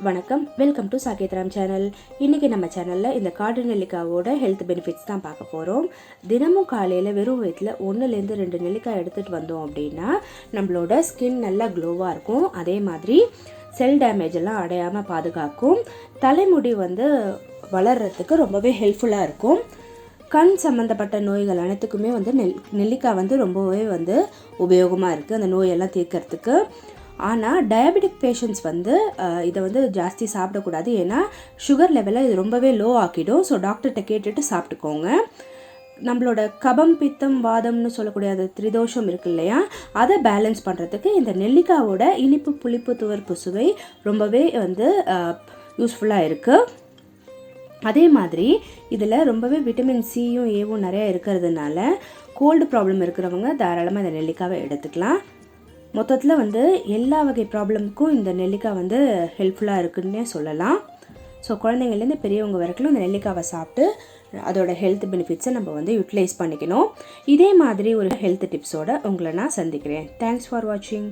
வணக்கம், welcome to சாகேத்ராம் channel. இன்றைக்கி நம்ம சேனலில் இந்த காடு நெல்லிக்காவோட ஹெல்த் பெனிஃபிட்ஸ் தான் பார்க்க போகிறோம். தினமும் காலையில் வெறும் வயிற்றில் 1லேருந்து 2 நெல்லிக்காய் எடுத்துகிட்டு வந்தோம் அப்படின்னா நம்மளோட ஸ்கின் நல்லா க்ளோவாக இருக்கும். அதே மாதிரி செல் டேமேஜ் எல்லாம் அடையாமல் பாதுகாக்கும். தலைமுடி வளர்கிறதுக்கு ரொம்பவே ஹெல்ப்ஃபுல்லாக இருக்கும். கண் சம்மந்தப்பட்ட நோய்கள் அனைத்துக்குமே நெல்லிக்காய் ரொம்பவே உபயோகமாக இருக்குது அந்த நோயெல்லாம் தீர்க்கறதுக்கு. ஆனால் டயபெட்டிக் பேஷண்ட்ஸ் இதை ஜாஸ்தி சாப்பிடக்கூடாது. ஏன்னா சுகர் லெவலை இது ரொம்பவே லோ ஆக்கிடும். ஸோ டாக்டர்கிட்ட கேட்டுட்டு சாப்பிட்டுக்கோங்க. நம்மளோட கபம் பித்தம் வாதம்னு சொல்லக்கூடிய அது திரிதோஷம் இருக்கு இல்லையா, அதை பேலன்ஸ் பண்ணுறதுக்கு இந்த நெல்லிக்காவோட இனிப்பு புளிப்பு துவர்ப்பு சுவை ரொம்பவே யூஸ்ஃபுல்லாக இருக்குது. அதே மாதிரி இதில் ரொம்பவே விட்டமின் சியும் ஏவும் நிறையா இருக்கிறதுனால கோல்டு ப்ராப்ளம் இருக்கிறவங்க தாராளமாக இந்த நெல்லிக்காவை எடுத்துக்கலாம். மொத்தத்தில் எல்லா வகை ப்ராப்ளமுக்கும் இந்த நெல்லிக்காய் ஹெல்ப்ஃபுல்லாக இருக்குன்னே சொல்லலாம். ஸோ குழந்தைங்கள்லேருந்து பெரியவங்க வரைக்கும் இந்த நெல்லிக்காவை சாப்பிட்டு அதோட ஹெல்த் பெனிஃபிட்ஸை நம்ம யூட்டிலைஸ் பண்ணிக்கணும். இதே மாதிரி ஒரு ஹெல்த் டிப்ஸோடு உங்களை நான் சந்திக்கிறேன். தேங்க்ஸ் ஃபார் வாட்சிங்.